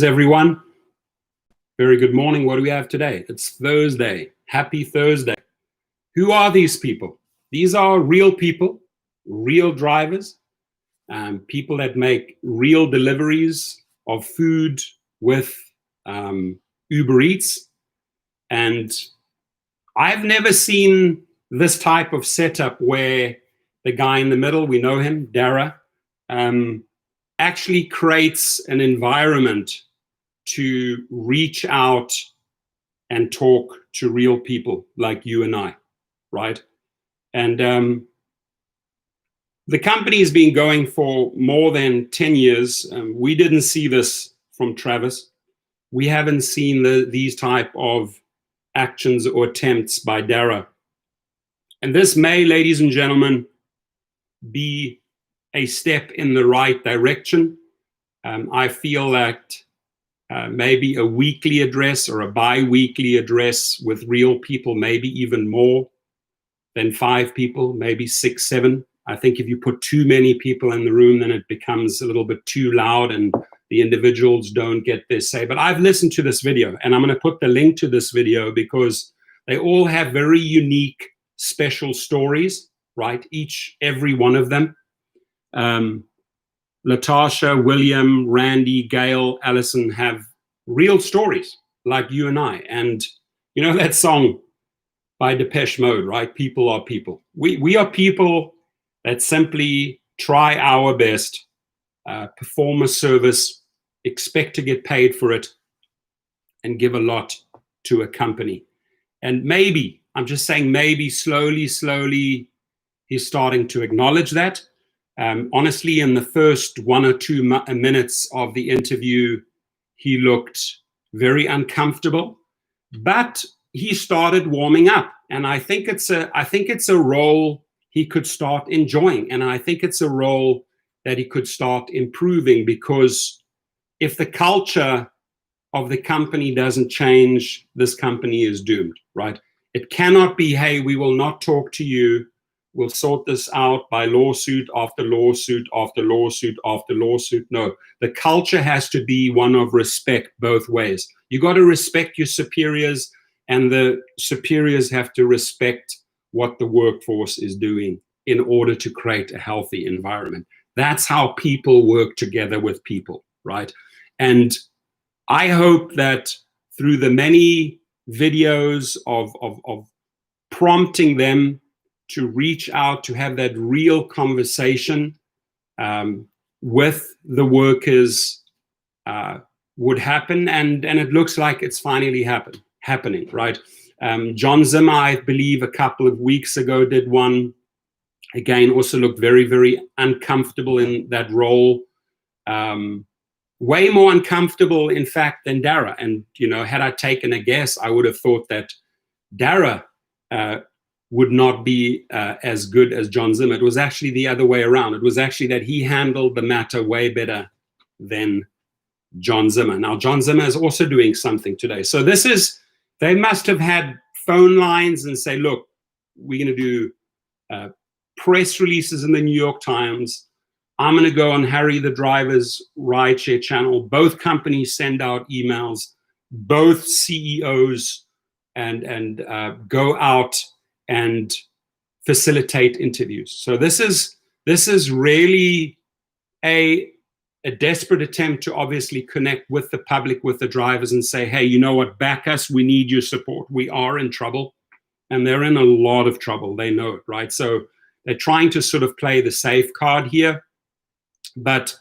Everyone, very good morning. What do we have today? It's Thursday. Happy Thursday. Who are these people? These are real people, real drivers, people that make real deliveries of food with Uber Eats. And I've never seen this type of setup where the guy in the middle, we know him, Dara, actually creates an environment to reach out and talk to real people like you and I, right? And the company has been going for more than 10 years. We didn't see this from Travis. We haven't seen these type of actions or attempts by Dara. And this may, ladies and gentlemen, be a step in the right direction. I feel that maybe a weekly address or a bi-weekly address with real people, maybe even more than 5 people, maybe 6, 7. I think if you put too many people in the room, then it becomes a little bit too loud and the individuals don't get their say. But I've listened to this video, and I'm going to put the link to this video because they all have very unique, special stories, right? Every one of them. Latasha, William, Randy, Gail, Allison have real stories like you and I. And you know that song by Depeche Mode, right? People are people. We are people that simply try our best, perform a service, expect to get paid for it, and give a lot to a company. And maybe, I'm just saying maybe, slowly, he's starting to acknowledge that. Honestly, in the first 1 or 2 minutes of the interview, he looked very uncomfortable, but he started warming up. And I think it's a role he could start enjoying. And I think it's a role that he could start improving, because if the culture of the company doesn't change, this company is doomed, right? It cannot be, hey, we will not talk to you. We'll sort this out by lawsuit after lawsuit after lawsuit after lawsuit. No, the culture has to be one of respect both ways. You got to respect your superiors, and the superiors have to respect what the workforce is doing in order to create a healthy environment. That's how people work together with people, right? And I hope that through the many videos of prompting them to reach out, to have that real conversation with the workers would happen. And it looks like it's finally happening, right? John Zimmer, I believe, a couple of weeks ago did one. Again, also looked very, very uncomfortable in that role. Way more uncomfortable, in fact, than Dara. And, you know, had I taken a guess, I would have thought that Dara would not be as good as John Zimmer. It was actually the other way around. It was actually that he handled the matter way better than John Zimmer. Now, John Zimmer is also doing something today. So they must have had phone lines and say, look, we're going to do press releases in the New York Times. I'm going to go on Harry the Driver's rideshare channel. Both companies send out emails, both CEOs, and go out and facilitate interviews. So this is really a desperate attempt to obviously connect with the public, with the drivers, and say, hey, you know what, back us, we need your support. We are in trouble, and they're in a lot of trouble. They know it, right? So they're trying to sort of play the safe card here. But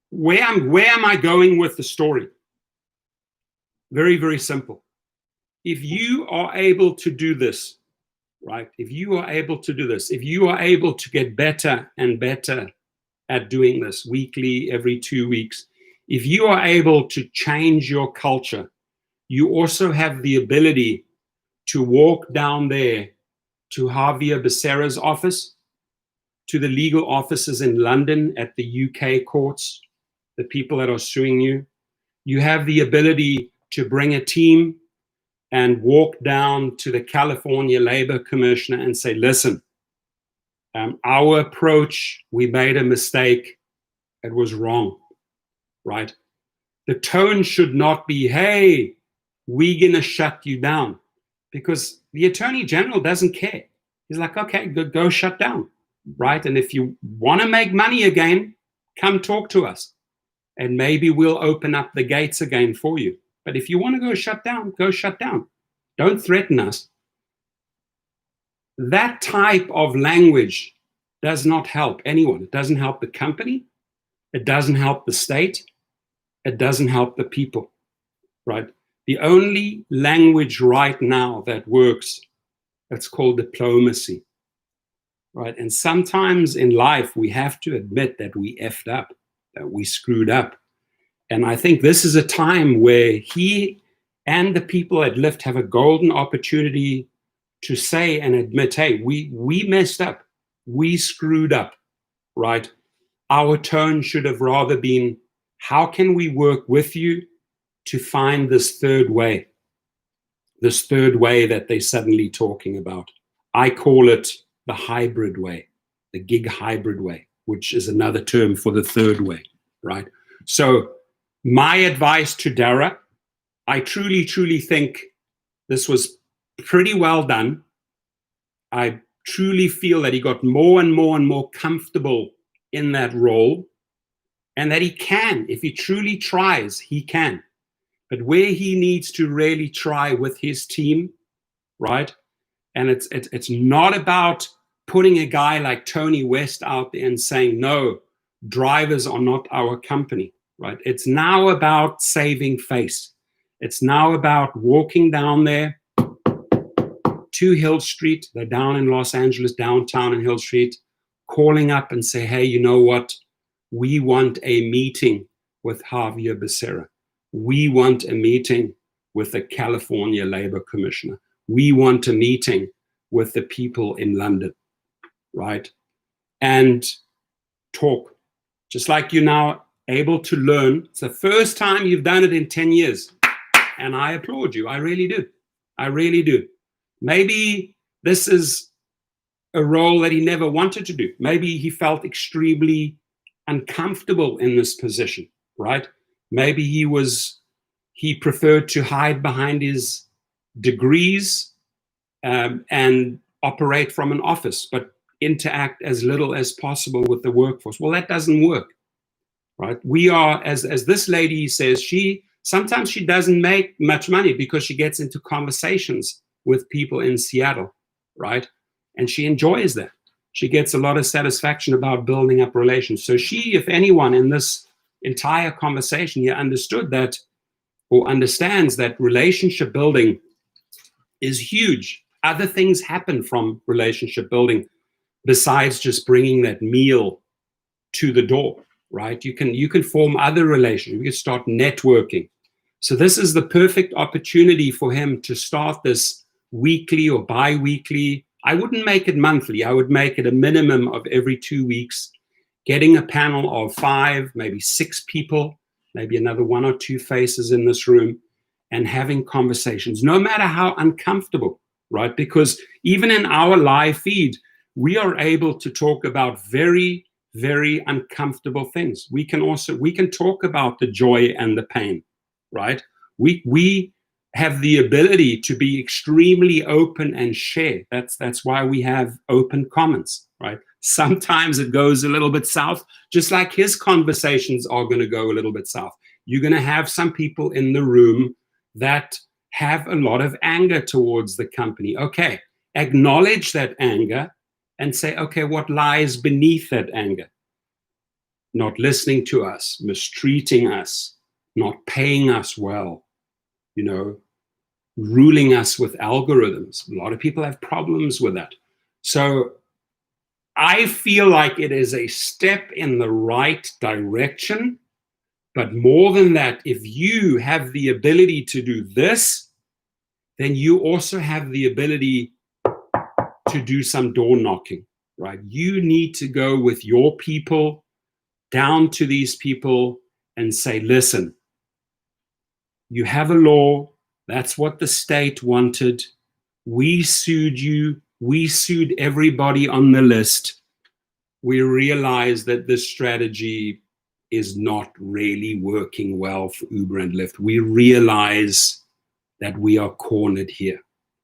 where am I going with the story? Very, very simple. If you are able to do this, right? If you are able to do this, if you are able to get better and better at doing this weekly, every 2 weeks, if you are able to change your culture, you also have the ability to walk down there to Javier Becerra's office, to the legal offices in London at the UK courts, the people that are suing you. You have the ability to bring a team and walk down to the California Labor Commissioner and say, listen, our approach, we made a mistake. It was wrong, right? The tone should not be, hey, we're going to shut you down. Because the Attorney General doesn't care. He's like, okay, go shut down, right? And if you want to make money again, come talk to us. And maybe we'll open up the gates again for you. But if you want to go shut down, go shut down. Don't threaten us. That type of language does not help anyone. It doesn't help the company. It doesn't help the state. It doesn't help the people, right? The only language right now that works, it's called diplomacy, right? And sometimes in life, we have to admit that we effed up, that we screwed up. And I think this is a time where he and the people at Lyft have a golden opportunity to say and admit, hey, we messed up. We screwed up, right? Our tone should have rather been, how can we work with you to find this third way that they're suddenly talking about? I call it the hybrid way, the gig hybrid way, which is another term for the third way, right? So my advice to Dara, I truly, truly think this was pretty well done. I truly feel that he got more and more and more comfortable in that role, and that he can, if he truly tries, he can. But where he needs to really try with his team, right? And it's not about putting a guy like Tony West out there and saying, no, drivers are not our company, right? It's now about saving face. It's now about walking down there to Hill Street. They're down in Los Angeles, downtown in Hill Street, calling up and say, hey, you know what? We want a meeting with Javier Becerra. We want a meeting with the California Labor Commissioner. We want a meeting with the people in London, right? And talk, just like you're now able to learn. It's the first time you've done it in 10 years. And I applaud you. I really do. I really do. Maybe this is a role that he never wanted to do. Maybe he felt extremely uncomfortable in this position, right? Maybe he preferred to hide behind his degrees and operate from an office, but interact as little as possible with the workforce. Well, that doesn't work, right? We are, as this lady says, sometimes she doesn't make much money because she gets into conversations with people in Seattle, right? And she enjoys that. She gets a lot of satisfaction about building up relations. So she, if anyone in this entire conversation here understood that, or understands that relationship building is huge. Other things happen from relationship building besides just bringing that meal to the door, right? You can form other relationships. You can start networking. So this is the perfect opportunity for him to start this weekly or bi-weekly. I wouldn't make it monthly. I would make it a minimum of every 2 weeks, getting a panel of 5, maybe 6 people, maybe another 1 or 2 faces in this room, and having conversations, no matter how uncomfortable, right? Because even in our live feed, we are able to talk about very, very uncomfortable things. We can talk about the joy and the pain, right? We have the ability to be extremely open and share. That's why we have open comments, right? Sometimes it goes a little bit south, just like his conversations are going to go a little bit south. You're going to have some people in the room that have a lot of anger towards the company. Okay, acknowledge that anger and say, okay, what lies beneath that anger? Not listening to us, mistreating us, not paying us well, ruling us with algorithms. A lot of people have problems with that. So I feel like it is a step in the right direction. But more than that, if you have the ability to do this, then you also have the ability to do some door knocking, right? You need to go with your people down to these people and say, listen, you have a law. That's what the state wanted. We sued you. We sued everybody on the list. We realized that this strategy is not really working well for Uber and Lyft. We realize that we are cornered here.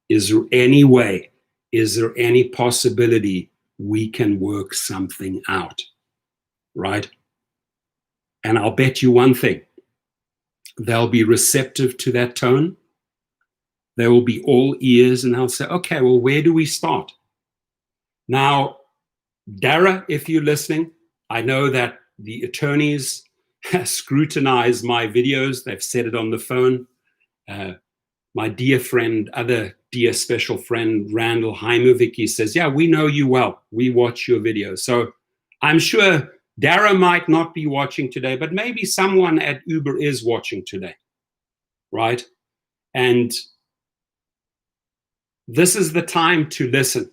Is there any way? Is there any possibility we can work something out? Right? And I'll bet you one thing. They'll be receptive to that tone. They will be all ears, and they'll say, okay, well, where do we start? Now, Dara, if you're listening, I know that the attorneys scrutinize my videos. They've said it on the phone. My dear friend, other dear special friend, Randall Heimovicki says, yeah, we know you well. We watch your videos. So I'm sure Dara might not be watching today, but maybe someone at Uber is watching today, right? And this is the time to listen.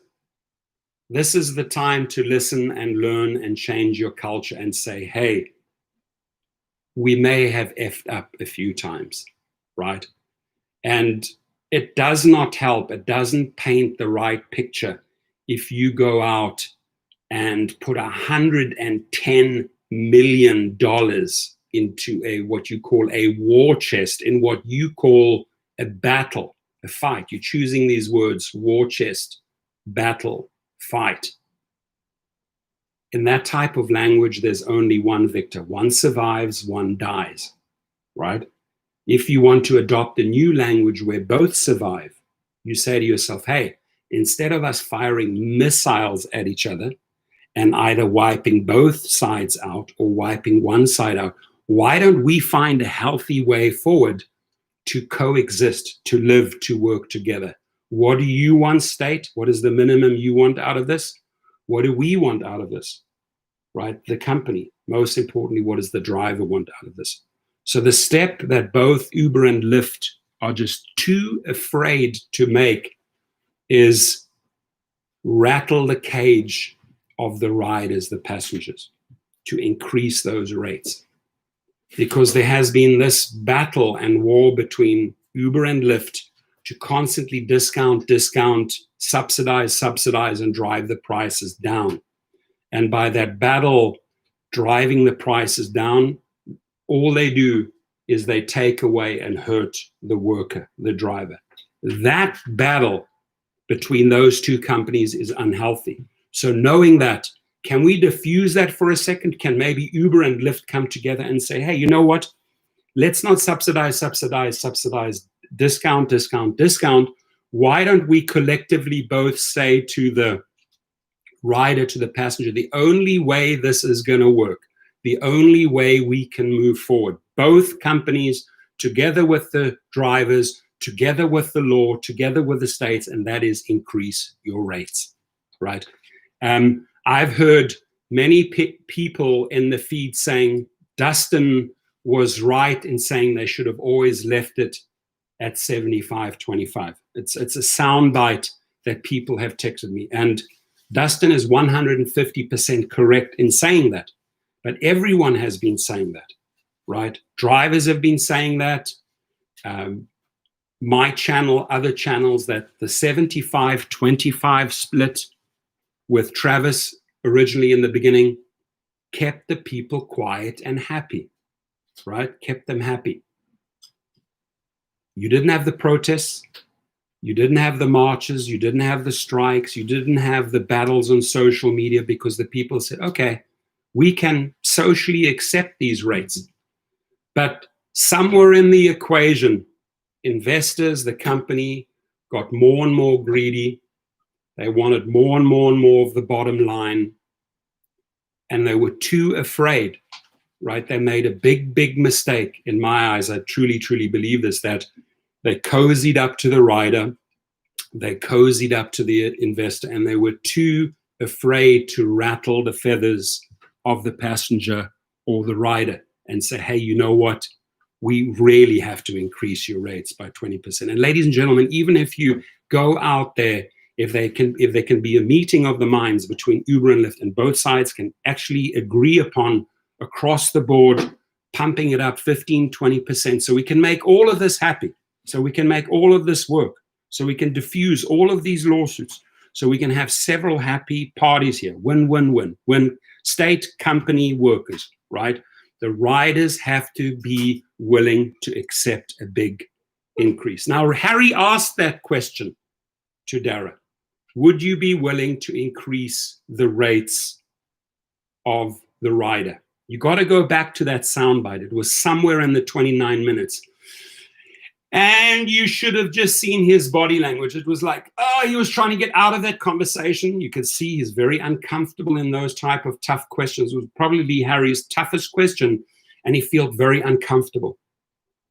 This is the time to listen and learn and change your culture and say, hey, we may have effed up a few times, right? And it does not help. It doesn't paint the right picture if you go out and put $110 million into a what you call a war chest, in what you call a battle, a fight. You're choosing these words: war chest, battle, fight. In that type of language, there's only one victor. One survives, one dies, right? If you want to adopt a new language where both survive, you say to yourself, hey, instead of us firing missiles at each other and either wiping both sides out or wiping one side out, why don't we find a healthy way forward to coexist, to live, to work together? What do you want, state? What is the minimum you want out of this? What do we want out of this, right? The company. Most importantly, what does the driver want out of this? So the step that both Uber and Lyft are just too afraid to make is rattle the cage of the riders, the passengers, to increase those rates. Because there has been this battle and war between Uber and Lyft to constantly discount, subsidize, and drive the prices down. And by that battle, driving the prices down, all they do is they take away and hurt the worker, the driver. That battle between those two companies is unhealthy. So knowing that, can we diffuse that for a second? Can maybe Uber and Lyft come together and say, hey, you know what? Let's not subsidize, discount. Why don't we collectively both say to the rider, to the passenger, the only way this is going to work, the only way we can move forward, both companies together with the drivers, together with the law, together with the states, and that is increase your rates, right? I've heard many people in the feed saying Dustin was right in saying they should have always left it at 75-25. It's a soundbite that people have texted me, and Dustin is 150% correct in saying that. But everyone has been saying that, right? Drivers have been saying that. My channel, other channels, that the 75-25 split with Travis originally in the beginning kept the people quiet and happy, right? Kept them happy. You didn't have the protests. You didn't have the marches. You didn't have the strikes. You didn't have the battles on social media because the people said, okay, we can socially accept these rates. But somewhere in the equation, investors, the company, got more and more greedy. They wanted more and more of the bottom line. And they were too afraid, right? They made a big mistake in my eyes. I truly believe this, that they cozied up to the rider, they cozied up to the investor, and they were too afraid to rattle the feathers of the passenger or the rider and say, hey, you know what? We really have to increase your rates by 20%. And ladies and gentlemen, even if you go out there, if there can be a meeting of the minds between Uber and Lyft and both sides can actually agree upon across the board, pumping it up 15-20%, so we can make all of this happy, so we can make all of this work, so we can diffuse all of these lawsuits, so we can have several happy parties here, win, state, company, workers, right? The riders have to be willing to accept a big increase. Now, Harry asked that question to Dara. Would you be willing to increase the rates of the rider? You got to go back to that soundbite. It was somewhere in the 29 minutes. And you should have just seen his body language. It was like, oh, he was trying to get out of that conversation. You could see he's very uncomfortable in those type of tough questions. It was probably Harry's toughest question. And he felt very uncomfortable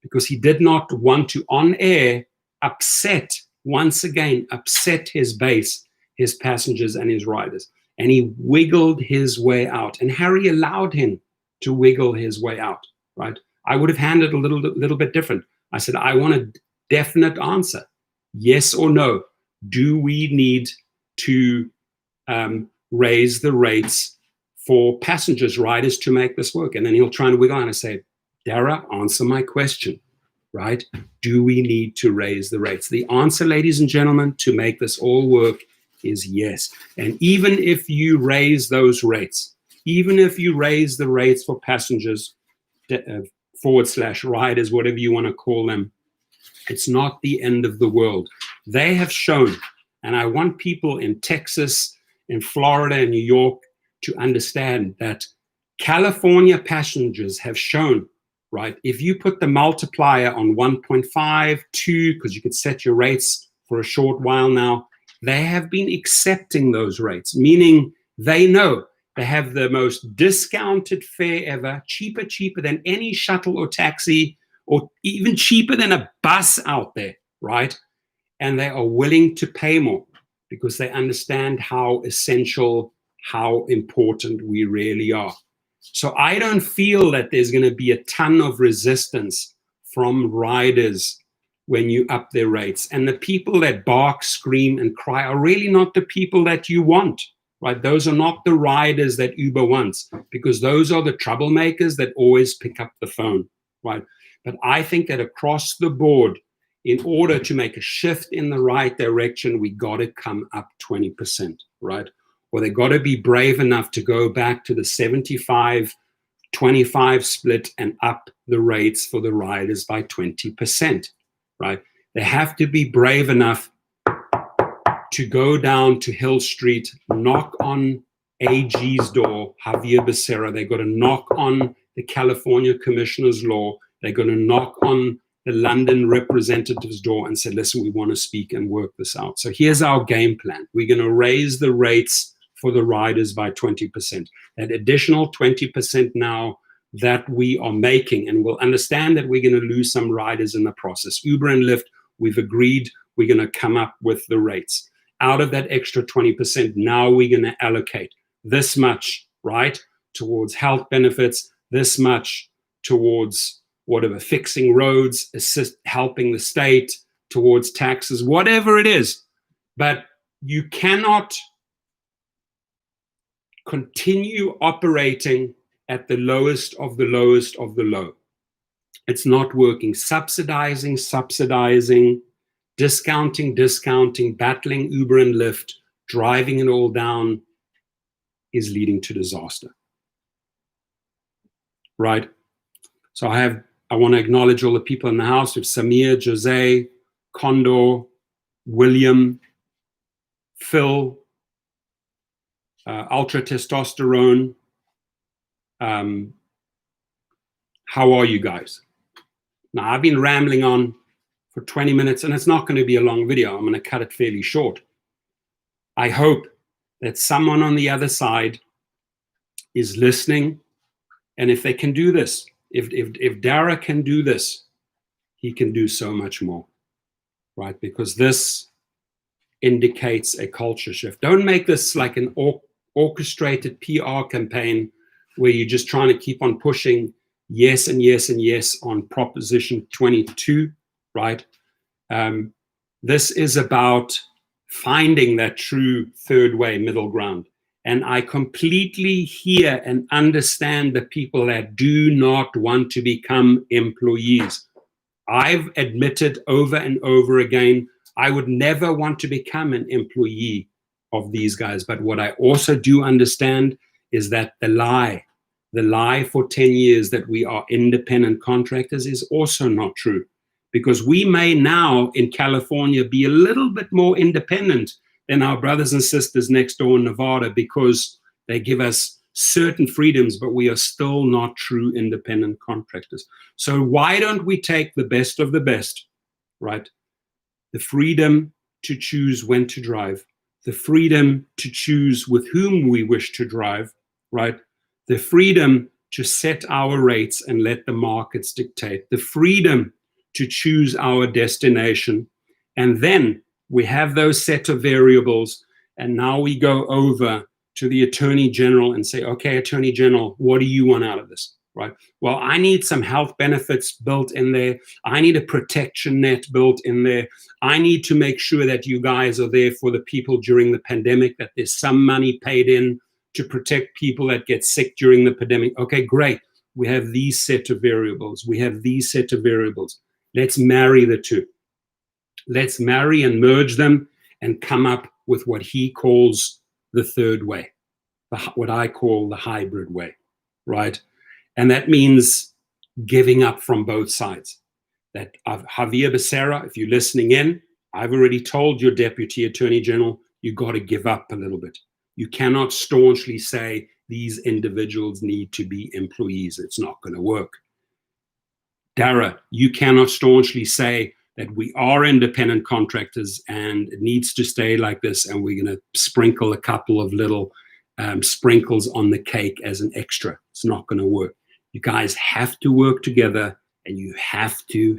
because he did not want to, on air, upset his base, his passengers and his riders. And he wiggled his way out. And Harry allowed him to wiggle his way out, right? I would have handled it a little bit different. I said, I want a definite answer. Yes or no. Do we need to raise the rates for passengers, riders to make this work? And then he'll try and wiggle and I say, Dara, answer my question, right? Do we need to raise the rates? The answer, ladies and gentlemen, to make this all work is yes. And even if you raise those rates, even if you raise the rates for passengers, / riders, whatever you want to call them, it's not the end of the world. They have shown, and I want people in Texas, in Florida, and New York to understand that California passengers have shown, right, if you put the multiplier on 1.5, 2, because you could set your rates for a short while now, they have been accepting those rates, meaning they know they have the most discounted fare ever, cheaper than any shuttle or taxi, or even cheaper than a bus out there, right? And they are willing to pay more because they understand how essential, how important we really are. So I don't feel that there's going to be a ton of resistance from riders when you up their rates. And the people that bark, scream, and cry are really not the people that you want. Right? Those are not the riders that Uber wants, because those are the troublemakers that always pick up the phone, right? But I think that across the board, in order to make a shift in the right direction, we got to come up 20%, right? Or they got to be brave enough to go back to the 75-25 split and up the rates for the riders by 20%, right? They have to be brave enough to go down to Hill Street, knock on AG's door, Javier Becerra. They're going to knock on the California Commissioner's Law. They're going to knock on the London representative's door and say, listen, we want to speak and work this out. So here's our game plan. We're going to raise the rates for the riders by 20%. That additional 20% now that we are making, and we'll understand that we're going to lose some riders in the process. Uber and Lyft, we've agreed we're going to come up with the rates. Out of that extra 20%, now we're going to allocate this much, right, towards health benefits, this much towards whatever, fixing roads, helping the state, towards taxes, whatever it is. But you cannot continue operating at the lowest of the lowest of the low. It's not working. Subsidizing, discounting, battling Uber and Lyft, driving it all down is leading to disaster, right? So I want to acknowledge all the people in the house. We have Samir, Jose, Condor, William, Phil, Ultra Testosterone. How are you guys? Now, I've been rambling on for 20 minutes, and it's not going to be a long video. I'm going to cut it fairly short. I hope that someone on the other side is listening, and if they can do this, if Dara can do this, he can do so much more, right? Because this indicates a culture shift. Don't make this like an orchestrated PR campaign where you're just trying to keep on pushing yes and yes and yes on Proposition 22, right? This is about finding that true third way, middle ground. And I completely hear and understand the people that do not want to become employees. I've admitted over and over again, I would never want to become an employee of these guys. But what I also do understand is that the lie The lie for 10 years that we are independent contractors is also not true, because we may now in California be a little bit more independent than our brothers and sisters next door in Nevada, because they give us certain freedoms, but we are still not true independent contractors. So why don't we take the best of the best, right? The freedom to choose when to drive, the freedom to choose with whom we wish to drive, right? The freedom to set our rates and let the markets dictate, the freedom to choose our destination. And then we have those set of variables, and now we go over to the Attorney General and say, okay, Attorney General, what do you want out of this, right? Well, I need some health benefits built in there. I need a protection net built in there. I need to make sure that you guys are there for the people during the pandemic, that there's some money paid in to protect people that get sick during the pandemic. Okay, great. We have these set of variables. We have these set of variables. Let's marry the two. Let's marry and merge them and come up with what he calls the third way, what I call the hybrid way, right? And that means giving up from both sides. That Javier Becerra, if you're listening in, I've already told your Deputy Attorney General, you got to give up a little bit. You cannot staunchly say these individuals need to be employees. It's not going to work. Dara, you cannot staunchly say that we are independent contractors and it needs to stay like this, and we're going to sprinkle a couple of little sprinkles on the cake as an extra. It's not going to work. You guys have to work together, and you have to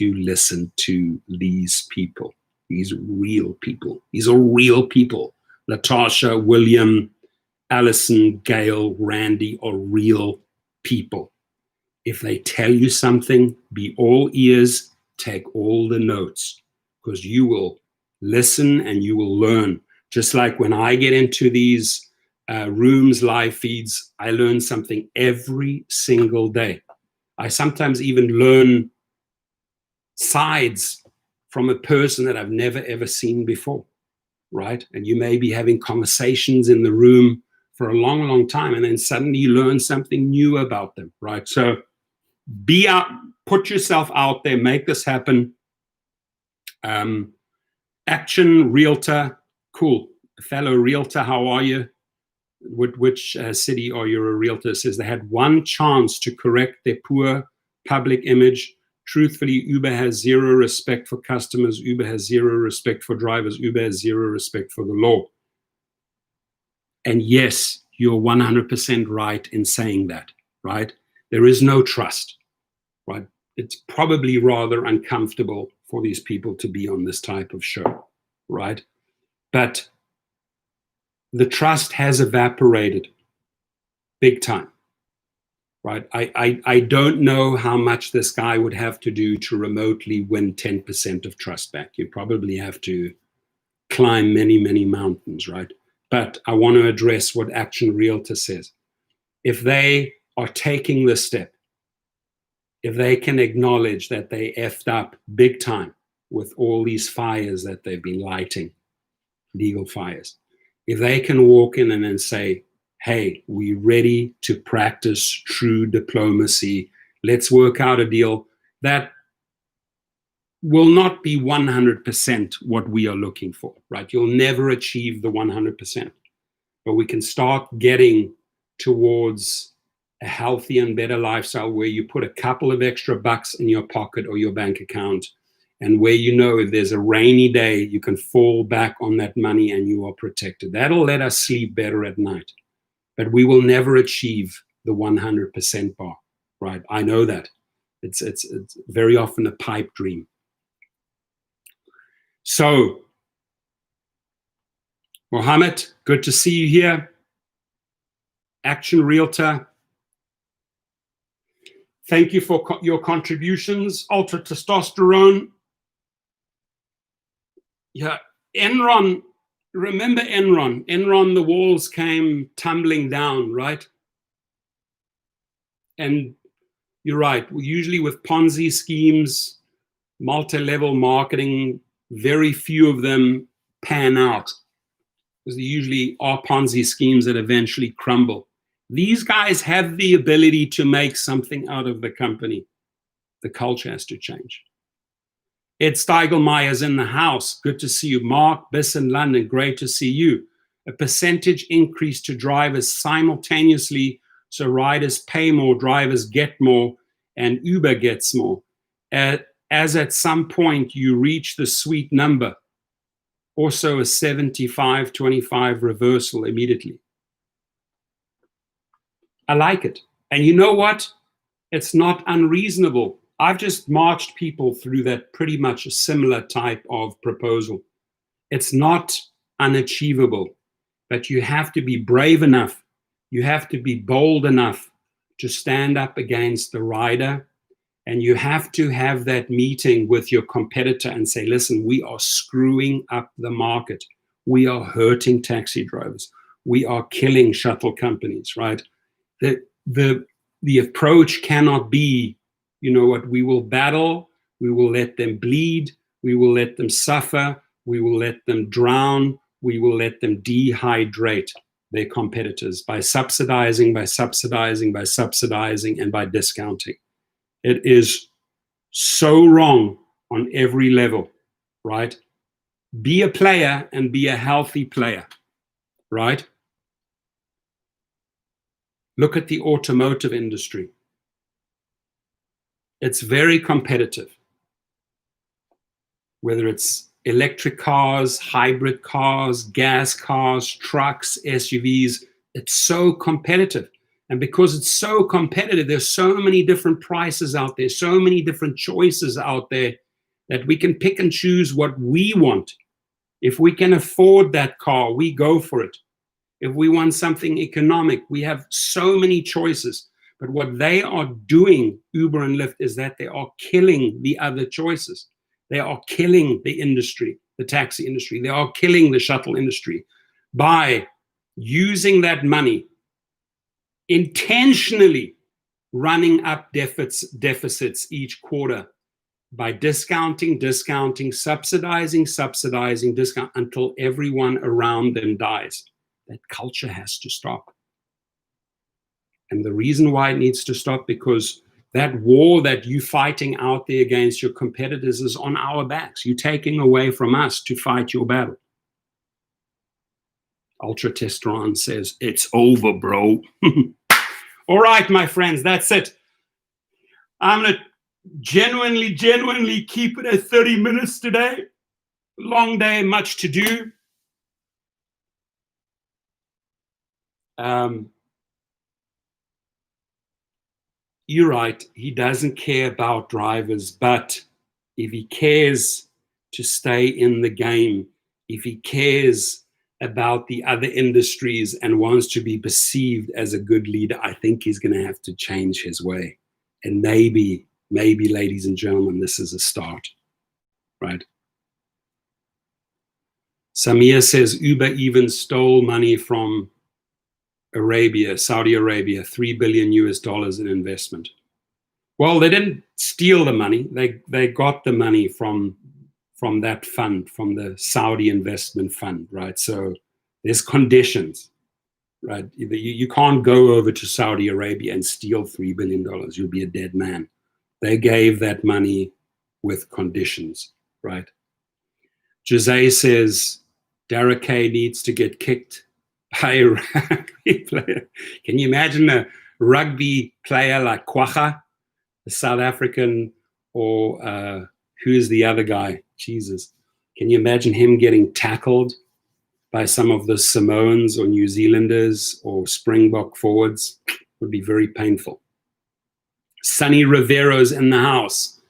listen to these people. These real people. These are real people. Latasha, William, Allison, Gail, Randy are real people. If they tell you something, be all ears, take all the notes, because you will listen and you will learn. Just like when I get into these rooms, live feeds, I learn something every single day. I sometimes even learn sides from a person that I've never, ever seen before, right? And you may be having conversations in the room for a long, long time, and then suddenly you learn something new about them, right? So be out, put yourself out there, make this happen. Action Realtor, cool. Fellow Realtor, how are you? Which city are you a realtor? Says they had one chance to correct their poor public image. Truthfully, Uber has zero respect for customers. Uber has zero respect for drivers. Uber has zero respect for the law. And yes, you're 100% right in saying that, right? There is no trust, right? It's probably rather uncomfortable for these people to be on this type of show, right? But the trust has evaporated big time, right? I don't know how much this guy would have to do to remotely win 10% of trust back. You probably have to climb many, many mountains, right? But I want to address what Action Realtor says. If they are taking this step, if they can acknowledge that they effed up big time with all these fires that they've been lighting, legal fires, if they can walk in and then say, hey, we're ready to practice true diplomacy, let's work out a deal that will not be 100% what we are looking for, right? You'll never achieve the 100%, but we can start getting towards a healthy and better lifestyle where you put a couple of extra bucks in your pocket or your bank account, and where you know if there's a rainy day, you can fall back on that money and you are protected. That'll let us sleep better at night. But we will never achieve the 100% bar, right? I know that. It's very often a pipe dream. So, Mohammed, good to see you here. Action Realtor, thank you for your contributions. Ultra Testosterone. Yeah, Enron, remember Enron? Enron, the walls came tumbling down, right? And you're right, usually with Ponzi schemes, multi-level marketing, very few of them pan out, because they usually are Ponzi schemes that eventually crumble. These guys have the ability to make something out of the company. The culture has to change. Ed Steigelmeyer's in the house. Good to see you. Mark Biss in London. Great to see you. A percentage increase to drivers simultaneously, so riders pay more, drivers get more, and Uber gets more. As at some point you reach the sweet number, also a 75-25 reversal immediately. I like it. And you know what? It's not unreasonable. I've just marched people through that pretty much a similar type of proposal. It's not unachievable, but you have to be brave enough. You have to be bold enough to stand up against the rider, and you have to have that meeting with your competitor and say, listen, we are screwing up the market. We are hurting taxi drivers. We are killing shuttle companies, right? The approach cannot be, you know what, we will battle, we will let them bleed, we will let them suffer, we will let them drown, we will let them dehydrate their competitors by subsidizing, by subsidizing, by subsidizing, and by discounting. It is so wrong on every level, right? Be a player and be a healthy player, right? Look at the automotive industry. It's very competitive. Whether it's electric cars, hybrid cars, gas cars, trucks, SUVs, it's so competitive. And because it's so competitive, there's so many different prices out there, so many different choices out there that we can pick and choose what we want. If we can afford that car, we go for it. If we want something economic, we have so many choices. But what they are doing, Uber and Lyft, is that they are killing the other choices. They are killing the industry, the taxi industry. They are killing the shuttle industry by using that money, intentionally running up deficits each quarter by discounting, subsidizing, discount until everyone around them dies. That culture has to stop. And the reason why it needs to stop, because that war that you're fighting out there against your competitors is on our backs. You're taking away from us to fight your battle. Ultra Testosterone says, it's over, bro. All right, my friends, that's it. I'm going to genuinely keep it at 30 minutes today. Long day, much to do. You're right, he doesn't care about drivers, but if he cares to stay in the game, if he cares about the other industries and wants to be perceived as a good leader, I think he's going to have to change his way. And maybe, ladies and gentlemen, this is a start, right? Samir says Uber even stole money from Saudi Arabia, $3 billion in investment. Well, they didn't steal the money. They got the money from that fund, from the Saudi investment fund, right? So there's conditions, right? You can't go over to Saudi Arabia and steal $3 billion. You'll be a dead man. They gave that money with conditions, right? Jose says Dara K needs to get kicked by a rugby player. Can you imagine a rugby player like Kwacha, the South African, or who's the other guy? Jesus. Can you imagine him getting tackled by some of the Samoans or New Zealanders or Springbok forwards? Would be very painful. Sonny Rivero's in the house.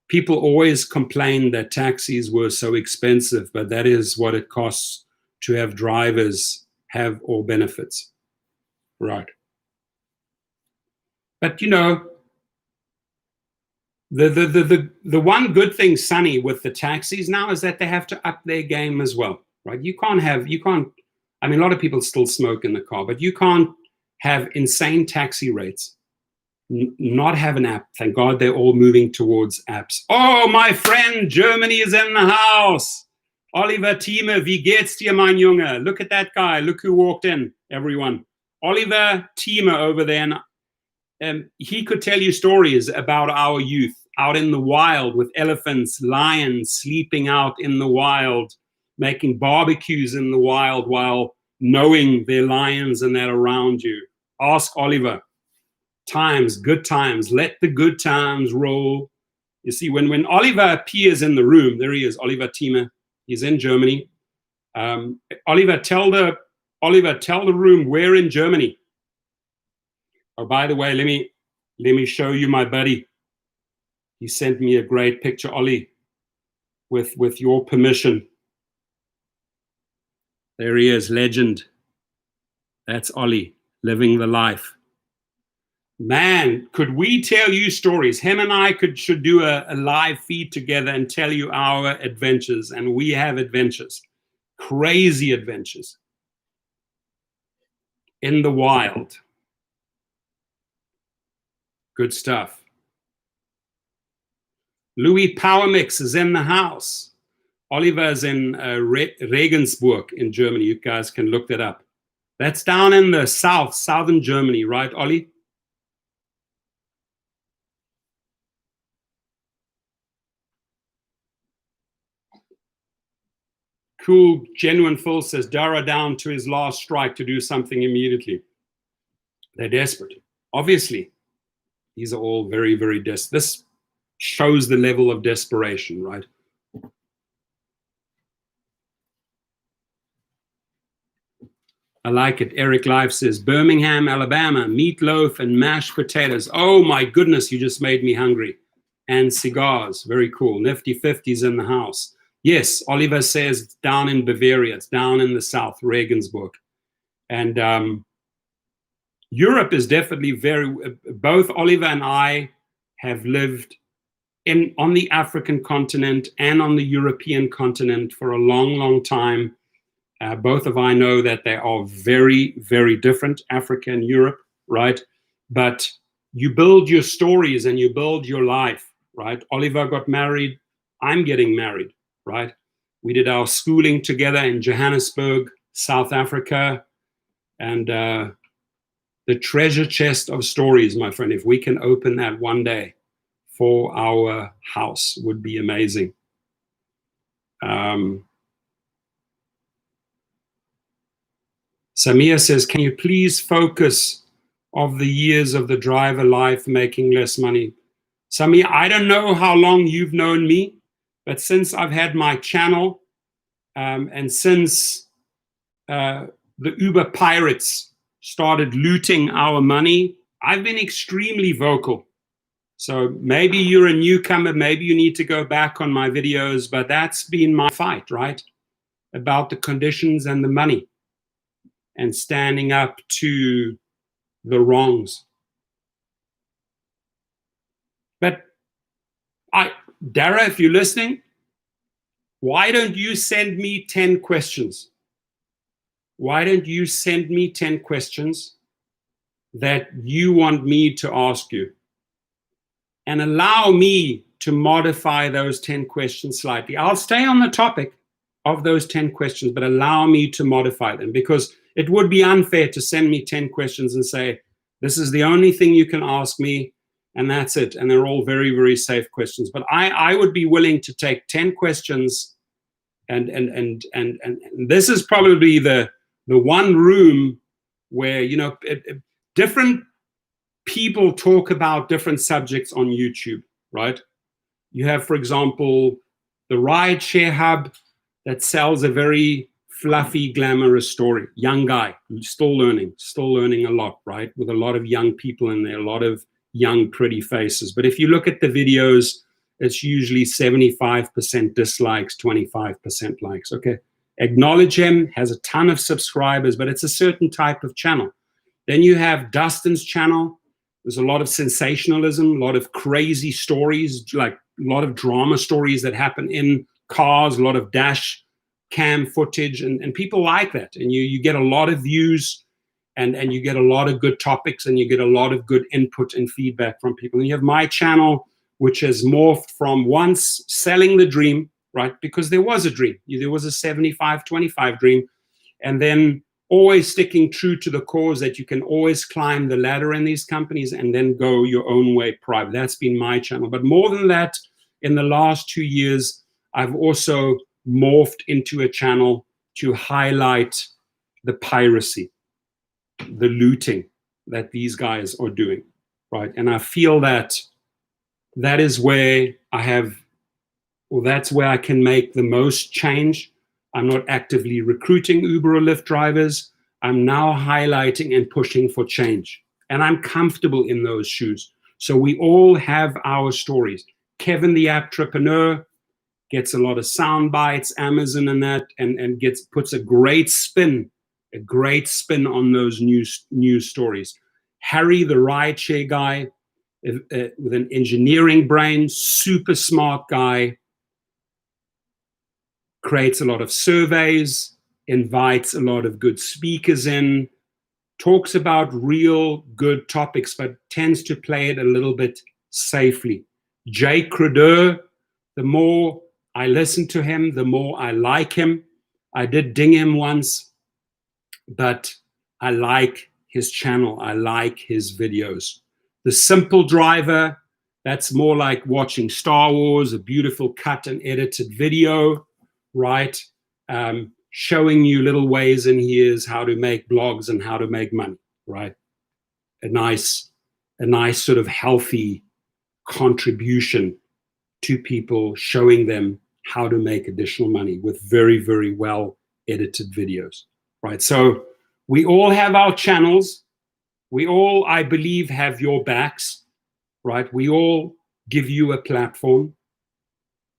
People always complain that taxis were so expensive, but that is what it costs to have drivers have all benefits, right? But you know, the one good thing, Sonny, with the taxis now is that they have to up their game as well, right? You can't, I mean, a lot of people still smoke in the car, but you can't have insane taxi rates, not have an app. Thank God they're all moving towards apps. Oh, my friend, Germany is in the house. Oliver Thieme, wie geht's dir, mein Junge? Look at that guy. Look who walked in, everyone. Oliver Teamer over there, and he could tell you stories about our youth out in the wild with elephants, lions, sleeping out in the wild, making barbecues in the wild while knowing there are lions and that around you. Ask Oliver. Times, good times, let the good times roll. You see, when Oliver appears in the room, there he is, Oliver Teamer. He's in Germany. Oliver, tell the room we're in Germany. Oh, by the way, let me show you my buddy. He sent me a great picture, Ollie, with your permission. There he is, legend. That's Ollie, living the life. Man, could we tell you stories? Him and I should do a live feed together and tell you our adventures. And we have adventures, crazy adventures in the wild. Good stuff. Louis Power Mix is in the house. Oliver's in Regensburg in Germany. You guys can look that up. That's down in the southern Germany, right, Ollie? Cool, genuine Phil says, Dara down to his last strike to do something immediately. They're desperate. Obviously, these are all very, very desperate. This shows the level of desperation, right? I like it. Eric Life says, Birmingham, Alabama, meatloaf and mashed potatoes. Oh my goodness, you just made me hungry. And cigars, very cool. Nifty 50s in the house. Yes, Oliver says it's down in Bavaria. It's down in the south, Regensburg. And Europe is definitely both Oliver and I have lived on the African continent and on the European continent for a long, long time. Both of I know that they are very, very different, Africa and Europe, right? But you build your stories and you build your life, right? Oliver got married. I'm getting married, right? We did our schooling together in Johannesburg, South Africa. And the treasure chest of stories, my friend, if we can open that one day for our house, would be amazing. Samia says, can you please focus of the years of the driver life making less money? Samia, I don't know how long you've known me, but since I've had my channel and since the Uber pirates started looting our money, I've been extremely vocal. So maybe you're a newcomer, maybe you need to go back on my videos, but that's been my fight, right? About the conditions and the money and standing up to the wrongs. But Dara, if you're listening, why don't you send me 10 questions? Why don't you send me 10 questions that you want me to ask you? And allow me to modify those 10 questions slightly. I'll stay on the topic of those 10 questions, but allow me to modify them, because it would be unfair to send me 10 questions and say, this is the only thing you can ask me, and that's it. And they're all very, very safe questions. But I would be willing to take 10 questions, and this is probably the one room where, you know, different people talk about different subjects on YouTube, right? You have, for example, the Rideshare Hub that sells a very fluffy, glamorous story. Young guy, still learning a lot, right? With a lot of young people in there, a lot of young, pretty faces. But if you look at the videos, it's usually 75% dislikes, 25% likes. Okay, acknowledge him, has a ton of subscribers, but it's a certain type of channel. Then you have Dustin's channel. There's a lot of sensationalism, a lot of crazy stories, like a lot of drama stories that happen in cars, a lot of dash cam footage, and people like that. And you get a lot of views, and you get a lot of good topics, and you get a lot of good input and feedback from people. And you have my channel, which has morphed from once selling the dream, right? Because there was a dream. There was a 75-25 dream. And then always sticking true to the cause that you can always climb the ladder in these companies and then go your own way private. That's been my channel. But more than that, in the last 2 years, I've also morphed into a channel to highlight the piracy, the looting that these guys are doing, right? And I feel that that is where I have, or that's where I can make the most change. I'm not actively recruiting Uber or Lyft drivers. I'm now highlighting and pushing for change. And I'm comfortable in those shoes. So we all have our stories. Kevin the Apptrepreneur gets a lot of sound bites, Amazon and that, and puts a great spin on those news stories. Harry the rideshare guy with an engineering brain, super smart guy, creates a lot of surveys, invites a lot of good speakers in, talks about real good topics, but tends to play it a little bit safely. Jay Credeur, the more I listen to him, the more I like him. I did ding him once, but I like his channel. I like his videos. The Simple Driver, that's more like watching Star Wars, a beautiful cut and edited video, right? Showing you little ways in here how to make blogs and how to make money, right? A nice sort of healthy contribution to people, showing them how to make additional money with very, very well edited videos, right? So we all have our channels. We all, I believe, have your backs, right? We all give you a platform.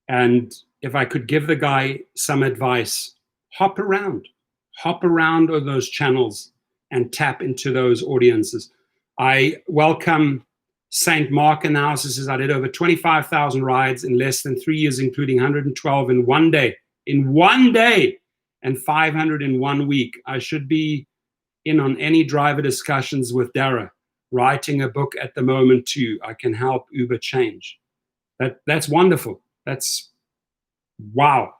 And if I could give the guy some advice, hop around on those channels and tap into those audiences. I welcome St. Mark Analysis. I did over 25,000 rides in less than 3 years, including 112 in 1 day. In 1 day, and 500 in 1 week. I should be in on any driver discussions with Dara, writing a book at the moment too. I can help Uber change. That's wonderful. That's wow.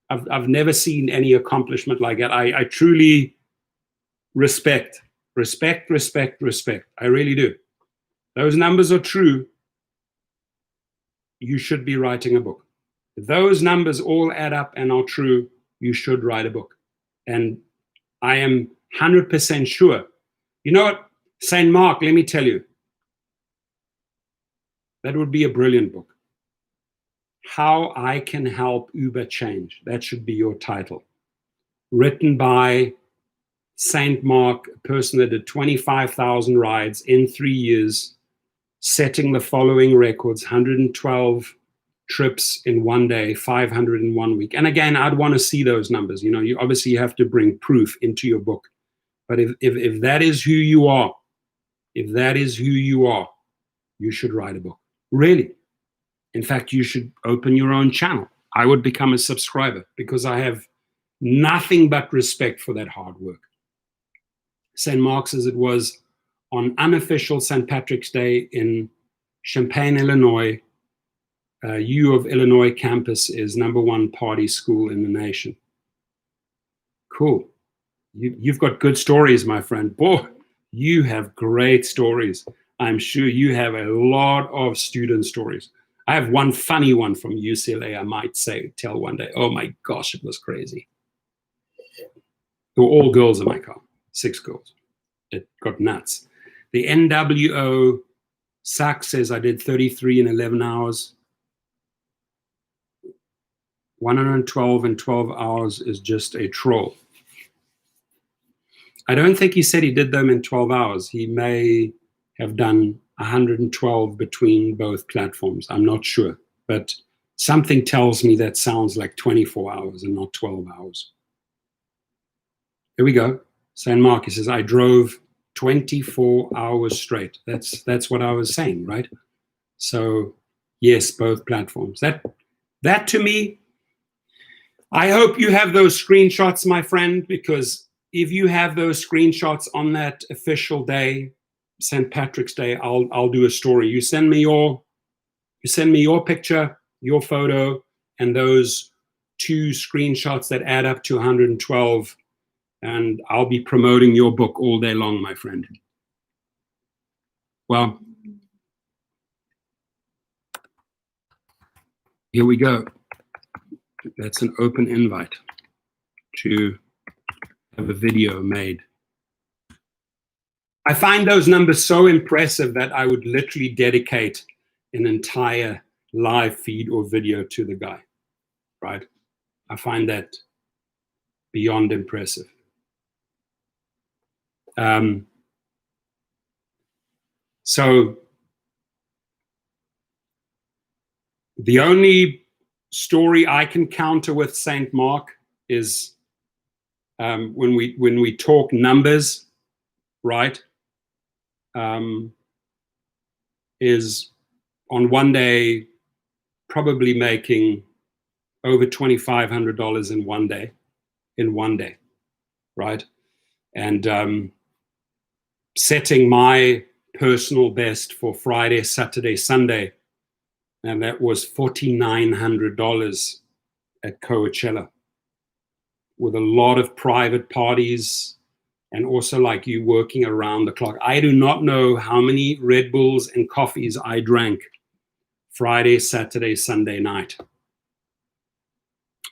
I've never seen any accomplishment like that. I truly respect. I really do. Those numbers are true. You should be writing a book. If those numbers all add up and are true, you should write a book. And I am 100% sure. You know what, St. Mark, let me tell you, that would be a brilliant book. How I Can Help Uber Change. That should be your title. Written by St. Mark, a person that did 25,000 rides in 3 years, setting the following records: 112 trips in 1 day, 500 in 1 week. And again, I'd want to see those numbers. You know, you obviously have to bring proof into your book. But if that is who you are, you should write a book. Really. In fact, you should open your own channel. I would become a subscriber because I have nothing but respect for that hard work. St. Mark's, as it was on unofficial St. Patrick's Day in Champaign, Illinois, U of Illinois campus is #1 party school in the nation. Cool. You've got good stories, my friend. Boy, you have great stories. I'm sure you have a lot of student stories. I have one funny one from UCLA I might tell one day. Oh my gosh, it was crazy. There were all girls in my car, 6 girls. It got nuts. The NWO Sack says I did 33 in 11 hours. 112 in 12 hours is just a troll. I don't think he said he did them in 12 hours. He may have done 112 between both platforms. I'm not sure. But something tells me that sounds like 24 hours and not 12 hours. Here we go. St. Mark, he says, I drove 24 hours straight. That's what I was saying, right? So, yes, both platforms. That to me, I hope you have those screenshots, my friend, because if you have those screenshots on that official day, St. Patrick's Day, I'll do a story. You send me your picture, your photo, and those 2 screenshots that add up to 112. and I'll be promoting your book all day long, my friend. Well, here we go. That's an open invite to have a video made. I find those numbers so impressive that I would literally dedicate an entire live feed or video to the guy, right? I find that beyond impressive. So the only story I can counter with St. Mark is when we talk numbers, right? Is on one day probably making over $2,500 in one day, right? And setting my personal best for Friday, Saturday, Sunday, and that was $4,900 at Coachella, with a lot of private parties and also like you working around the clock. I do not know how many Red Bulls and coffees I drank Friday, Saturday, Sunday night.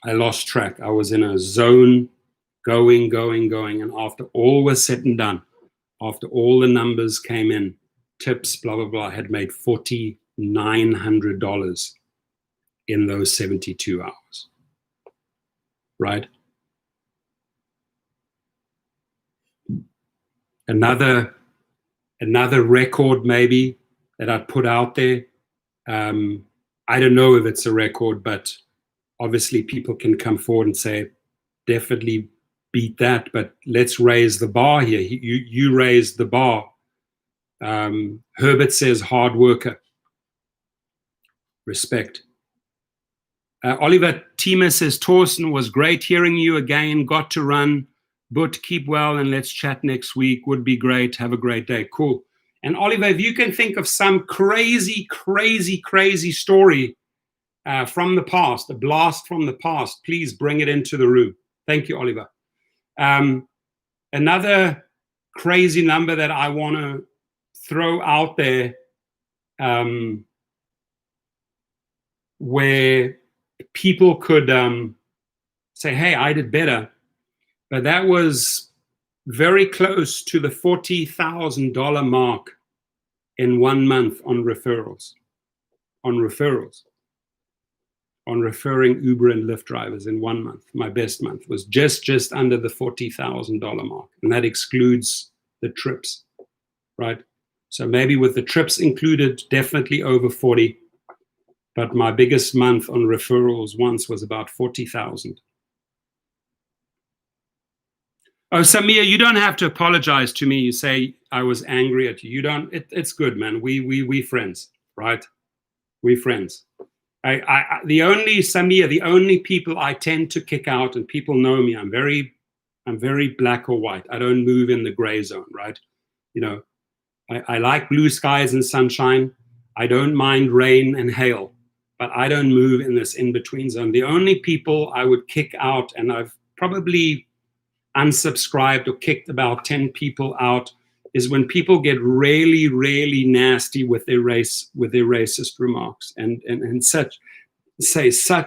I lost track. I was in a zone, going. And after all was said and done, after all the numbers came in, tips, blah, blah, blah, I had made $4,900 in those 72 hours, right? Another record maybe that I'd put out there. I don't know if it's a record, but obviously people can come forward and say, definitely beat that, but let's raise the bar here. You raised the bar. Herbert says hard worker. Respect. Oliver Tima says, Torsten, was great hearing you again. Got to run, but keep well and let's chat next week. Would be great. Have a great day. Cool. And Oliver, if you can think of some crazy story from the past, a blast from the past, please bring it into the room. Thank you, Oliver. Another crazy number that I want to throw out there, where people could say, hey, I did better. But that was very close to the $40,000 mark in 1 month on referrals. On referring Uber and Lyft drivers in 1 month. My best month was just under the $40,000 mark. And that excludes the trips, right? So maybe with the trips included, definitely over 40. But my biggest month on referrals once was about 40,000. Oh, Samir, you don't have to apologize to me. You say I was angry at you. You don't. It's good, man. We friends, right? We friends. The only people I tend to kick out, and people know me. I'm very black or white. I don't move in the gray zone, right? You know, I like blue skies and sunshine. I don't mind rain and hail, but I don't move in this in-between zone. The only people I would kick out, and I've probably unsubscribed or kicked about 10 people out, is when people get really nasty with their racist remarks and such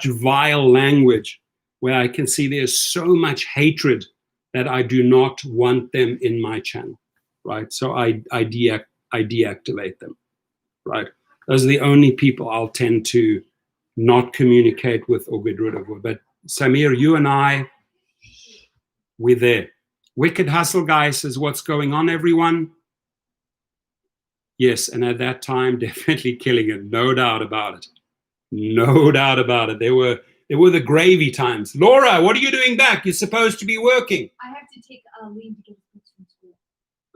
vile language, where I can see there's so much hatred that I do not want them in my channel, right? So I deactivate them, right? Those are the only people I'll tend to not communicate with or get rid of. But Samir, you and I, we're there. Wicked Hustle Guy says, what's going on, everyone? Yes, and at that time, definitely killing it. No doubt about it. No doubt about it. They were the gravy times. Laura, what are you doing back? You're supposed to be working. I have to take leave to get his books from school.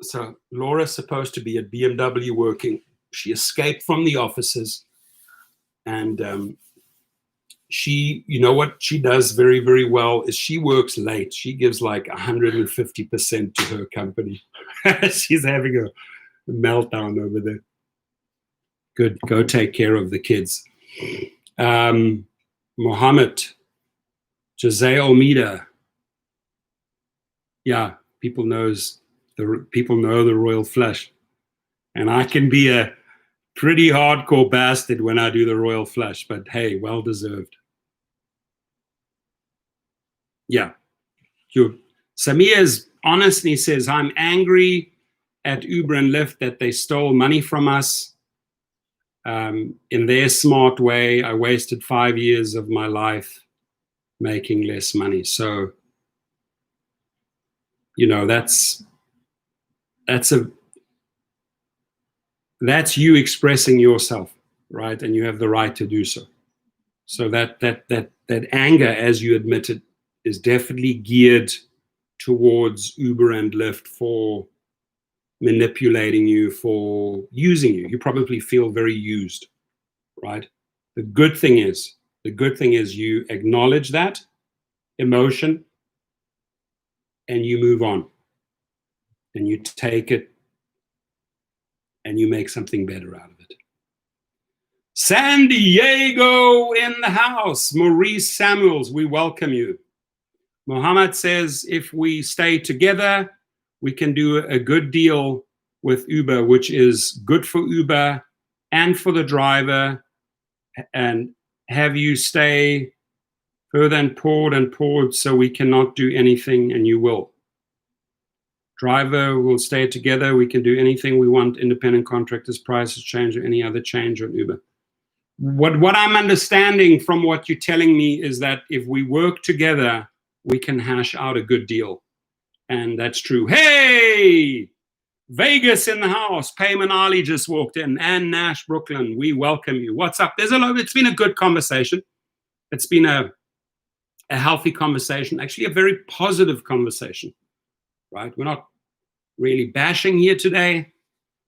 So Laura's supposed to be at BMW working. She escaped from the offices, and she, you know what she does very well is she works late. She gives like 150% to her company. She's having a meltdown over there. Good, go take care of the kids. Mohammed, Jose Almeida. Yeah, people know the royal flush, and I can be a pretty hardcore bastard when I do the royal flush, but hey, well deserved. Yeah. Samir's honestly says, I'm angry at Uber and Lyft that they stole money from us in their smart way. I wasted 5 years of my life making less money. So, that's you expressing yourself, right? And you have the right to do so. So that anger, as you admitted, is definitely geared towards Uber and Lyft for manipulating you, for using you. You probably feel very used, right? The good thing is you acknowledge that emotion and you move on and you take it and you make something better out of it. San Diego in the house. Maurice Samuels, we welcome you. Mohammed says, if we stay together, we can do a good deal with Uber, which is good for Uber and for the driver, and have you stay further and poured so we cannot do anything, and you will. Driver will stay together. We can do anything we want. Independent contractors, prices change, or any other change on Uber. What I'm understanding from what you're telling me is that if we work together, we can hash out a good deal. And that's true. Hey, Vegas in the house. Payman Ali just walked in. And Nash Brooklyn, we welcome you. What's up? It's been a good conversation. It's been a healthy conversation, actually a very positive conversation, right? We're not really bashing here today.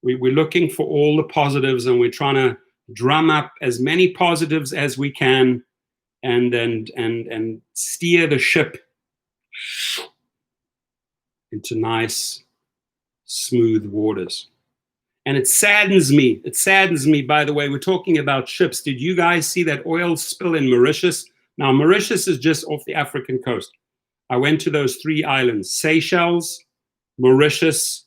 We're looking for all the positives, and we're trying to drum up as many positives as we can and steer the ship into nice, smooth waters. And it saddens me, by the way, we're talking about ships. Did you guys see that oil spill in Mauritius? Now, Mauritius is just off the African coast. I went to those 3 islands, Seychelles, Mauritius,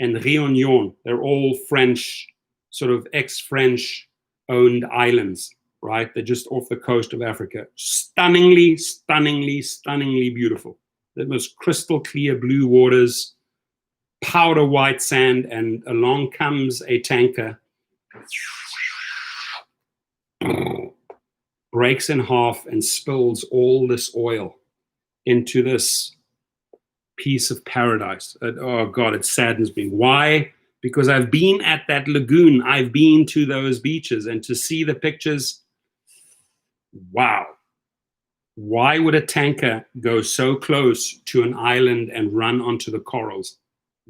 and Réunion. They're all French, sort of ex-French owned islands, right? They're just off the coast of Africa. Stunningly, stunningly, stunningly beautiful. The most crystal clear blue waters, powder white sand, and along comes a tanker, breaks in half and spills all this oil into this piece of paradise. Oh God, it saddens me. Why? Because I've been at that lagoon, I've been to those beaches, and to see the pictures, wow. Why would a tanker go so close to an island and run onto the corals?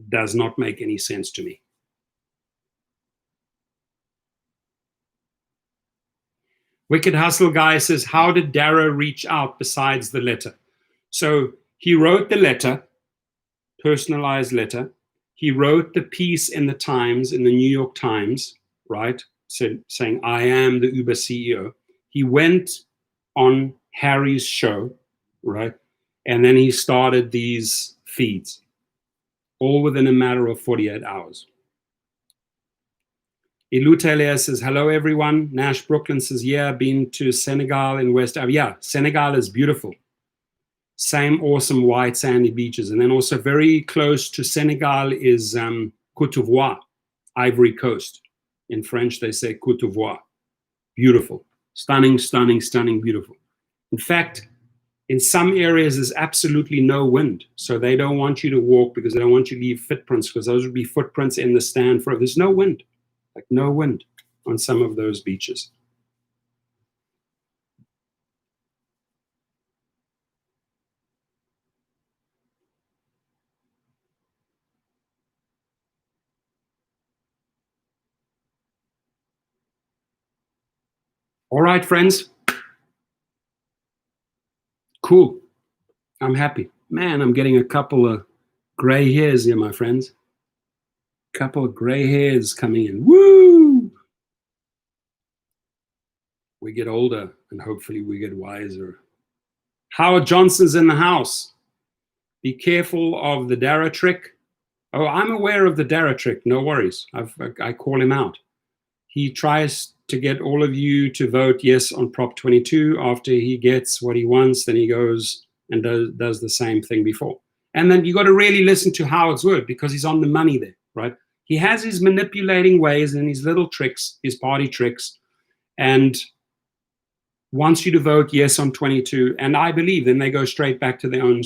Does not make any sense to me. Wicked Hustle Guy says, how did Dara reach out besides the letter? So he wrote the letter, personalized letter. He wrote the piece in the Times, in the New York Times, right? Saying, I am the Uber CEO. He went on Harry's show, right? And then he started these feeds, all within a matter of 48 hours. Ilutalia says, hello, everyone. Nash Brooklyn says, yeah, been to Senegal in West Africa. Yeah, Senegal is beautiful. Same awesome white sandy beaches. And then also very close to Senegal is Côte d'Ivoire, Ivory Coast. In French, they say Côte d'Ivoire. Beautiful. Stunning, stunning, stunning, beautiful. In fact, in some areas, there's absolutely no wind. So they don't want you to walk because they don't want you to leave footprints, because those would be footprints in the stand forever. There's no wind, like no wind on some of those beaches. All right, friends. Cool. I'm happy. Man, I'm getting a couple of gray hairs here, my friends. Couple of gray hairs coming in. Woo! We get older and hopefully we get wiser. Howard Johnson's in the house. Be careful of the Dara trick. Oh, I'm aware of the Dara trick. No worries. I call him out. He tries to get all of you to vote yes on Prop 22. After he gets what he wants, then he goes and does the same thing before. And then you got to really listen to how it's worked, because he's on the money there, right? He has his manipulating ways and his little tricks, his party tricks, and wants you to vote yes on 22. And I believe then they go straight back to their own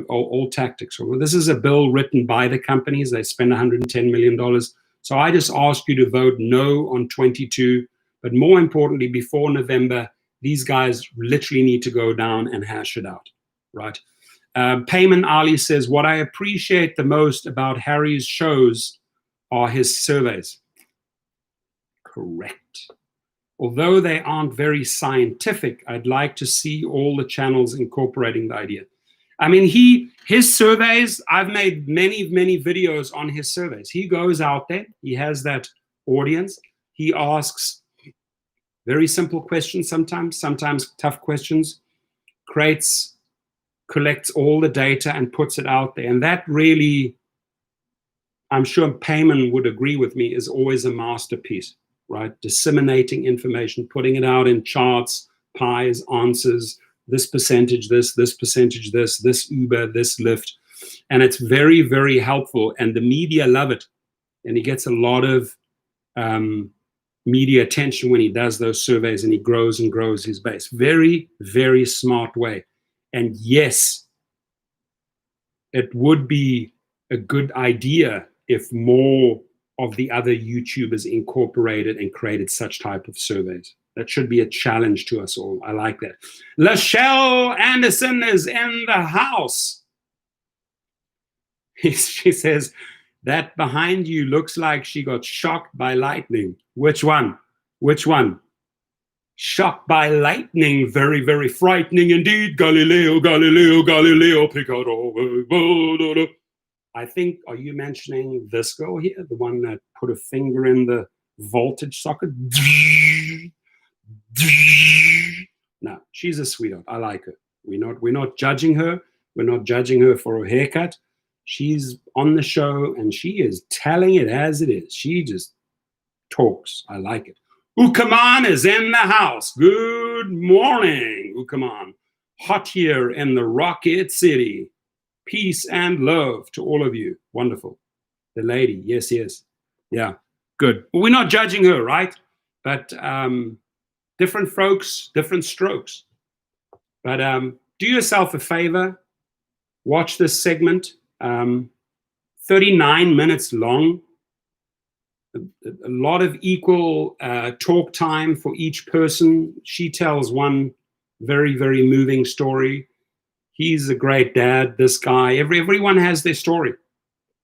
old tactics. Well, this is a bill written by the companies. They spend $110 million. So I just ask you to vote no on 22. But more importantly, before November, these guys literally need to go down and hash it out, right? Payman Ali says, what I appreciate the most about Harry's shows are his surveys. Correct. Although they aren't very scientific, I'd like to see all the channels incorporating the idea. I mean, his surveys, I've made many videos on his surveys. He goes out there, he has that audience, he asks very simple questions sometimes tough questions, collects all the data and puts it out there. And that really, I'm sure Payman would agree with me, is always a masterpiece. Right? Disseminating information, putting it out in charts, pies, answers, this percentage, this percentage, this Uber, this Lyft. And it's very helpful. And the media love it. And he gets a lot of media attention when he does those surveys, and he grows and grows his base. Very smart way. And yes, it would be a good idea if more of the other YouTubers incorporated and created such type of surveys. That should be a challenge to us all. I like that. Lachelle Anderson is in the house. She says, that behind you looks like she got shocked by lightning. Which one? Shocked by lightning, very frightening indeed. Galileo, pick out all. I think, are you mentioning this girl here? The one that put a finger in the voltage socket? No, she's a sweetheart. I like her. We're not judging her. We're not judging her for her haircut. She's on the show and she is telling it as it is. She just talks. I like it. Ukaman is in the house. Good morning, Ukaman. Hot here in the Rocket City. Peace and love to all of you. Wonderful. The lady, yes. Yeah, good. Well, we're not judging her, right? But different folks, different strokes. But do yourself a favor. Watch this segment. 39 minutes long. A lot of equal talk time for each person. She tells one very moving story. He's a great dad, this guy. Everyone has their story.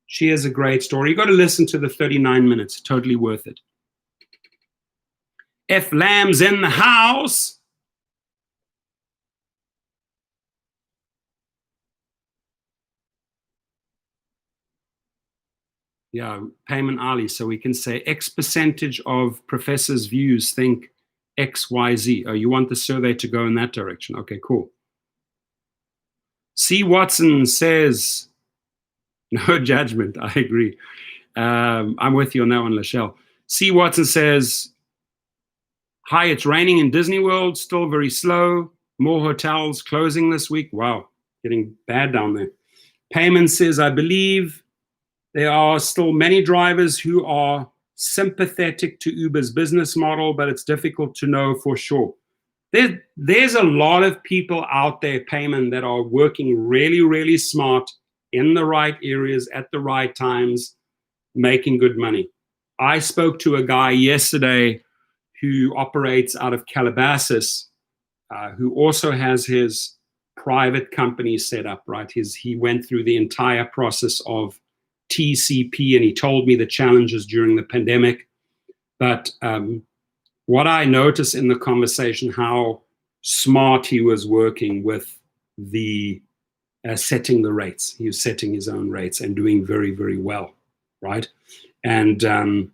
She has a great story. You got to listen to the 39 minutes. Totally worth it. F. Lamb's in the house. Yeah, Payman Ali. So we can say X percentage of professors' views think X, Y, Z. Oh, you want the survey to go in that direction. Okay, cool. C. Watson says, no judgment. I agree. I'm with you on that one, Lachelle. C. Watson says, hi, it's raining in Disney World, still very slow. More hotels closing this week. Wow, getting bad down there. Payman says, I believe there are still many drivers who are sympathetic to Uber's business model, but it's difficult to know for sure. There's a lot of people out there, Payman, that are working really smart in the right areas at the right times, making good money. I spoke to a guy yesterday who operates out of Calabasas, who also has his private company set up, right? He went through the entire process of TCP, and he told me the challenges during the pandemic. But what I noticed in the conversation, how smart he was working with the setting the rates. He was setting his own rates and doing very well, right? And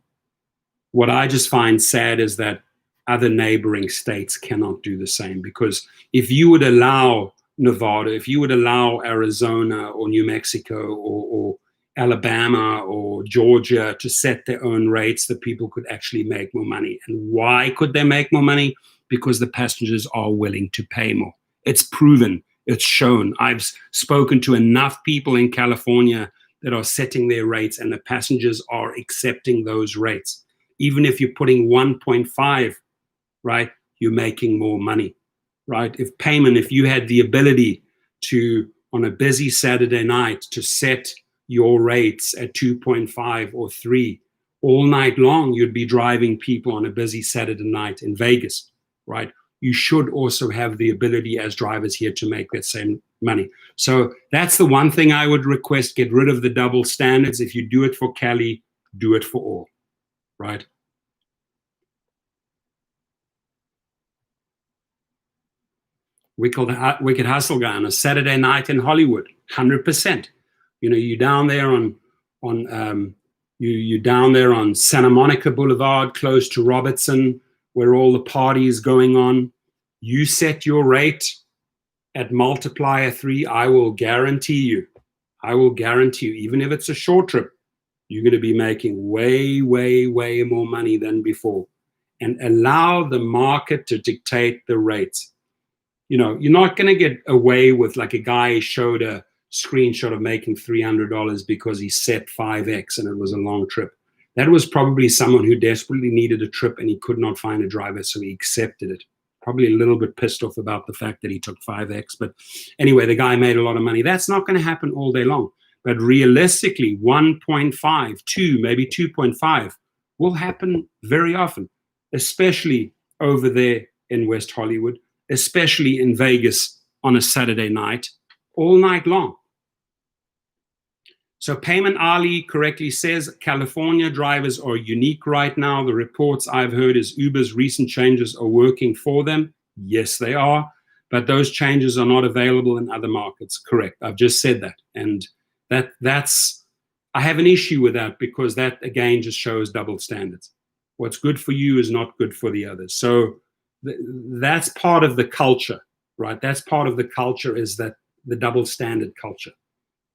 what I just find sad is that other neighboring states cannot do the same, because if you would allow Nevada, if you would allow Arizona or New Mexico or Alabama or Georgia to set their own rates, that people could actually make more money. And why could they make more money? Because the passengers are willing to pay more. It's proven, it's shown. I've spoken to enough people in California that are setting their rates, and the passengers are accepting those rates. Even if you're putting 1.5, right, you're making more money, right? If you had the ability to, on a busy Saturday night, to set your rates at 2.5 or 3 all night long, you'd be driving people on a busy Saturday night in Vegas, right? You should also have the ability as drivers here to make that same money. So that's the one thing I would request: get rid of the double standards. If you do it for Cali, do it for all, right? Wicked Hustle guy on a Saturday night in Hollywood, 100%. You know, you're down there you're down there on Santa Monica Boulevard, close to Robertson, where all the parties going on. You set your rate at multiplier 3. I will guarantee you, even if it's a short trip, you're going to be making way, way, way more money than before. And allow the market to dictate the rates. You know, you're not going to get away with, like, a guy showed a screenshot of making $300 because he set 5x and it was a long trip. That was probably someone who desperately needed a trip and he could not find a driver, so he accepted it. Probably a little bit pissed off about the fact that he took 5x. But anyway, the guy made a lot of money. That's not going to happen all day long. But realistically, 1.5, 2, maybe 2.5 will happen very often, especially over there in West Hollywood, especially in Vegas on a Saturday night, all night long. So Payman Ali correctly says California drivers are unique right now. The reports I've heard is Uber's recent changes are working for them. Yes, they are. But those changes are not available in other markets. Correct. I've just said that. And that's I have an issue with that, because that, again, just shows double standards. What's good for you is not good for the others. So that's part of the culture, right? That's part of the culture, is that the double standard culture,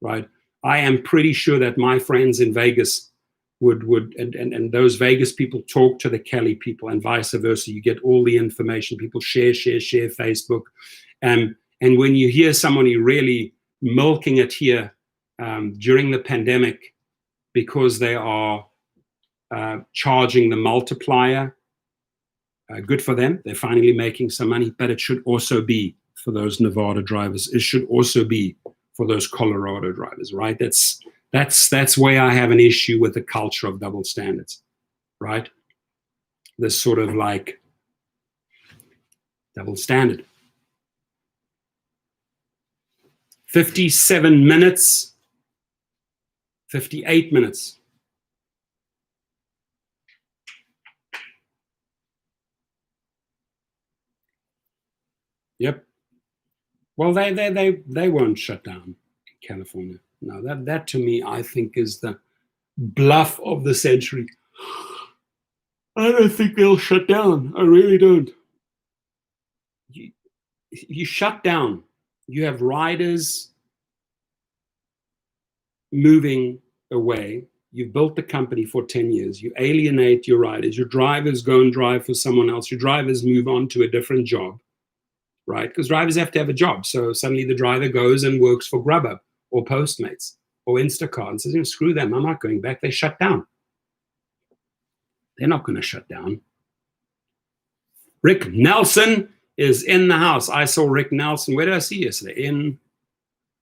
right? I am pretty sure that my friends in Vegas would and those Vegas people talk to the Cali people, and vice versa. You get all the information. People share Facebook. And when you hear somebody really milking it here during the pandemic because they are charging the multiplier, good for them. They're finally making some money, but it should also be for those Nevada drivers. It should also be for those Colorado drivers, right? That's where I have an issue with the culture of double standards, right? This sort of like double standard. 57 minutes, 58 minutes. Yep. Well, they won't shut down in California. No, that to me, I think, is the bluff of the century. I don't think they'll shut down. I really don't. You shut down. You have riders moving away. You've built the company for 10 years. You alienate your riders. Your drivers go and drive for someone else. Your drivers move on to a different job, right? Because drivers have to have a job. So suddenly the driver goes and works for Grubhub or Postmates or Instacart and says, screw them, I'm not going back. They shut down. They're not going to shut down. Rick Nelson is in the house. I saw Rick Nelson. Where did I see you yesterday? In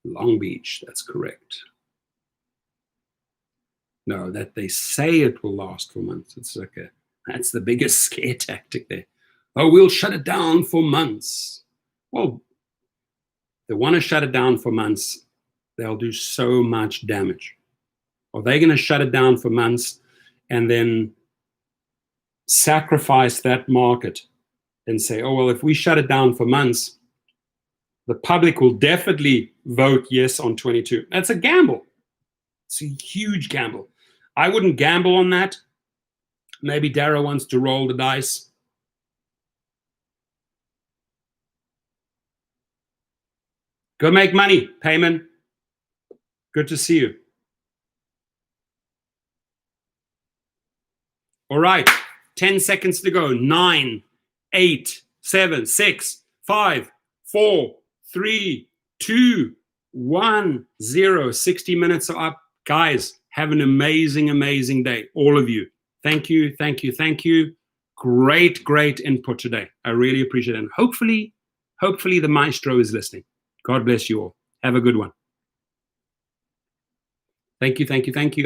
Long Beach. That's correct. No, that they say it will last for months. It's like that's the biggest scare tactic there. Oh, we'll shut it down for months. Well, they want to shut it down for months. They'll do so much damage. Are they going to shut it down for months and then sacrifice that market and say, oh, well, if we shut it down for months, the public will definitely vote yes on 22. That's a gamble. It's a huge gamble. I wouldn't gamble on that. Maybe Dara wants to roll the dice. Go make money, Payman. Good to see you. All right, 10 seconds to go. 9, 8, 7, 6, 5, 4, 3, 2, 1, 0. 60 minutes are up. Guys, have an amazing, amazing day. All of you. Thank you, thank you, thank you. Great, great input today. I really appreciate it. And hopefully the maestro is listening. God bless you all. Have a good one. Thank you, thank you, thank you.